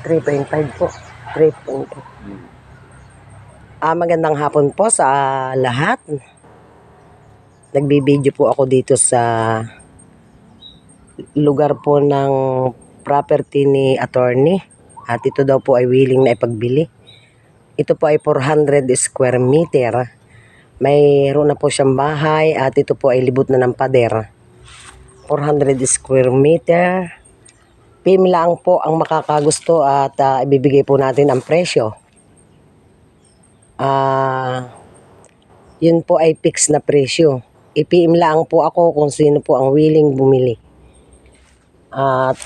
3.5 po. 3.5. Magandang hapon po sa lahat. Nagbibideo po ako dito sa lugar po ng property ni attorney. At ito daw po ay willing na ipagbili. Ito po ay 400 square meter. Mayroon na po siyang bahay at ito po ay libot na ng pader. 400 square meter. PM lang po ang makakagusto at ibibigay po natin ang presyo. Yun po ay fixed na presyo. I-PM lang po ako kung sino po ang willing bumili. At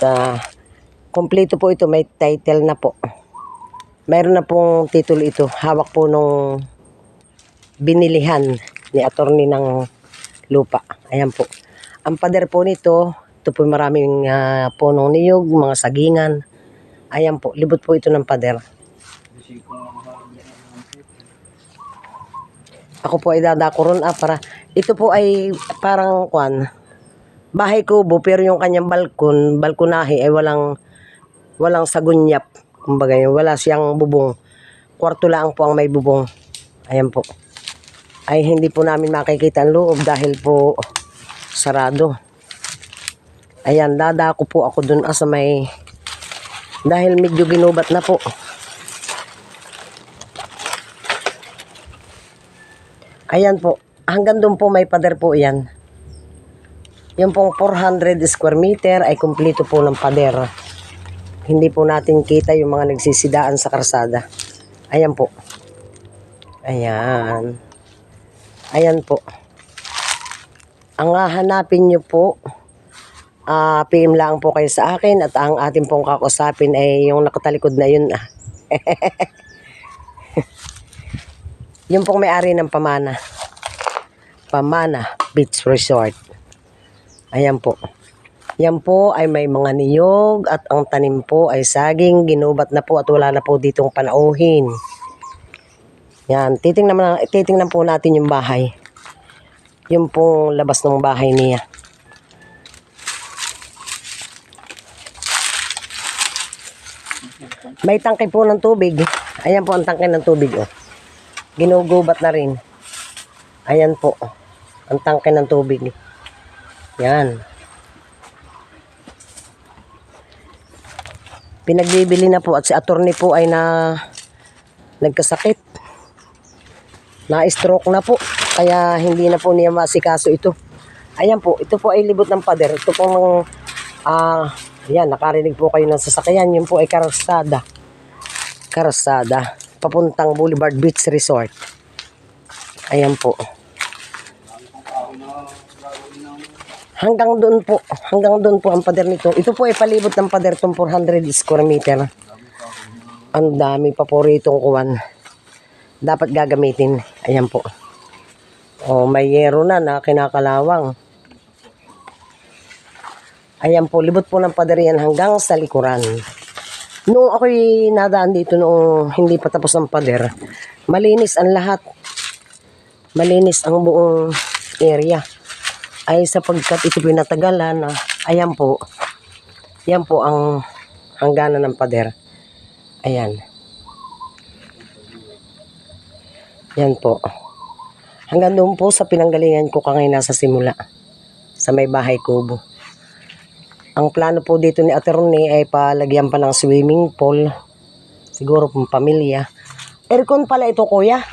kompleto po ito, may title na po. Mayroon na pong titulo ito. Hawak po nung binilihan ni attorney ng lupa. Ayan po. Ang pader po nito, ito po maraming punong niyog, mga sagingan. Ayan po, libot po ito ng pader. Ako po ay dadako ron para ito po ay parang bahay kubo pero yung kanyang balkonahe ay walang sagunyap. Kumbaga wala siyang bubong. Kwarto lang po ang may bubong. Ayan po. Ay hindi po namin makikita ang loob dahil po sarado. Ayan, dadako po ako dun sa may dahil medyo ginubat na po. Ayan po, hanggang doon po may pader po yan. Yung pong 400 square meter ay kumpleto po ng pader. Hindi po natin kita yung mga nagsisidaan sa karsada. Ayan po. Ayan. Ayan po. Ang hahanapin nyo po, PM lang po kayo sa akin at ang ating pong kakusapin ay yung nakatalikod na yun. Yung pong may-ari ng Pamana Beach Resort. Ayan po. Yan po ay may mga niyog at ang tanim po ay saging. Ginubat na po at wala na po ditong panauhin. Yan. Titingnan po natin yung bahay. Yung pong labas ng bahay niya. May tangke po ng tubig. Ayan po ang tangke ng tubig. Oh. Ginugubat na rin. Ayan po. Ang tangke ng tubig. Yan. Pinagbibili na po at si attorney po ay nagkasakit. Na-stroke na po. Kaya hindi na po niya masikaso ito. Ayan po. Ito po ay libot ng pader. Ito po yan. Nakarinig po kayo ng sasakyan. Yun po ay karsada. Papuntang Boulevard Beach Resort. Ayan po. Hanggang doon po ang pader nito. Ito po ay palibot ng pader itong 400 square meter. Ang dami pa po rito dapat gagamitin. Ayan po. May yero na kinakalawang. Ayan po, libot po ng pader yan hanggang sa likuran. Noong ako'y nadaan dito noong hindi pa tapos ang pader, malinis ang lahat. Malinis ang buong area. Ay sapagkat ito pinatagalan, ayan po. Yan po ang hangganan ng pader. Ayan. Yan po. Hanggang doon po sa pinanggalingan ko kangay nasa simula. Sa may bahay kubo. Ang plano po dito ni attorney ay palagyan pa ng swimming pool. Siguro pang pamilya. Aircon pala ito, kuya.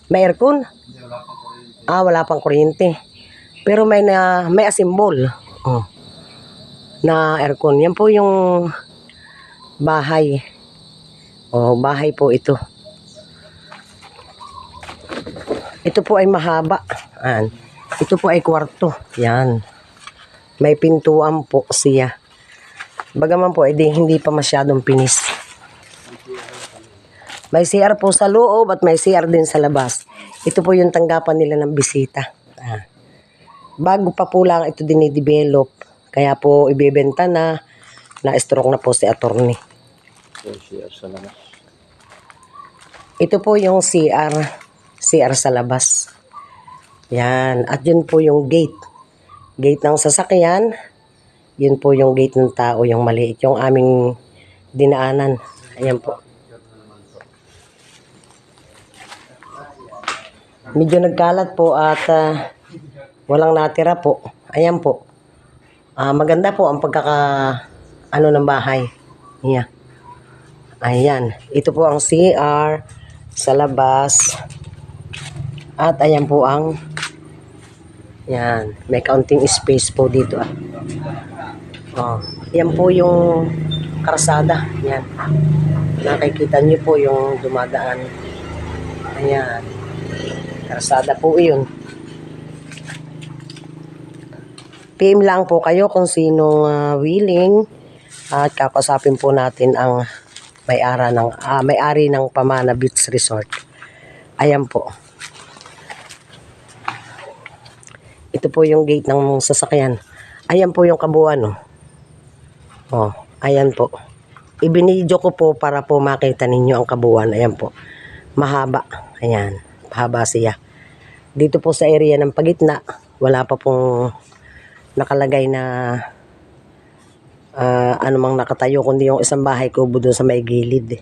May aircon? Wala pang kuryente. Pero may asimbol. Na aircon. Yan po yung bahay. Bahay po ito. Ito po ay mahaba. Ito po ay kwarto. Yan. May pintuan po siya. Bagaman po, hindi pa masyadong pinis. May CR po sa loob at may CR din sa labas. Ito po yung tanggapan nila ng bisita. Bago pa po lang ito dinidevelop. Kaya po ibebenta na-stroke na po si attorney. Ito po yung CR sa labas. Yan. At yun po yung gate. Gate ng sasakyan. Yun po yung gate ng tao, yung maliit. Yung aming dinaanan. Ayan po. Medyo nagkalat po at walang natira po. Ayan po. Maganda po ang ng bahay. Yeah. Ayan. Ito po ang CR sa labas. At ayan po ang yan. May kaunting space po dito. Yan po yung karsada. Yan. Nakikita niyo po yung dumadaan. Ayan. Karsada po yun. PM lang po kayo kung sinong willing at kakasapin po natin ang may-ari ng Pamana Beach Resort. Ayan po. Ito po yung gate ng sasakyan. Ayan po yung kabuuan. Ayan po. Ibinidyo ko po para po makita ninyo ang kabuuan. Ayan po. Mahaba. Ayan. Mahaba siya. Dito po sa area ng pagitna, wala pa pong nakalagay na anumang nakatayo kundi yung isang bahay kubo doon sa may gilid.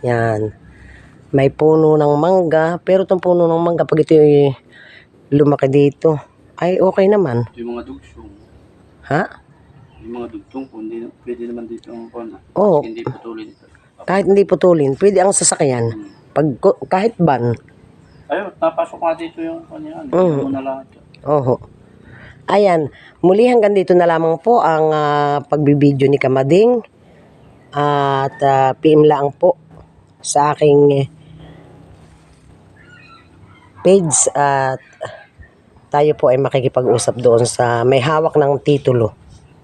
Yan. May puno ng mangga, pero itong puno ng mangga pag ito yung lumaki dito, ay okay naman. Yung mga dugsong. Ha? Yung mga dugtong, pwede naman dito ang pona. Oo. Hindi putulin. Kahit hindi putulin, pwede ang sasakyan. Kahit ban. Ayun, napasok nga dito yung kanya. Ano na lahat. Oho. Ayan, muli hanggang dito na lamang po ang pagbibideo ni Kamading. At PM lang po sa aking page at tayo po ay makikipag-usap doon sa may hawak ng titulo.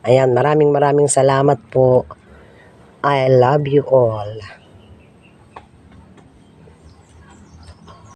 Ayan, maraming salamat po. I love you all.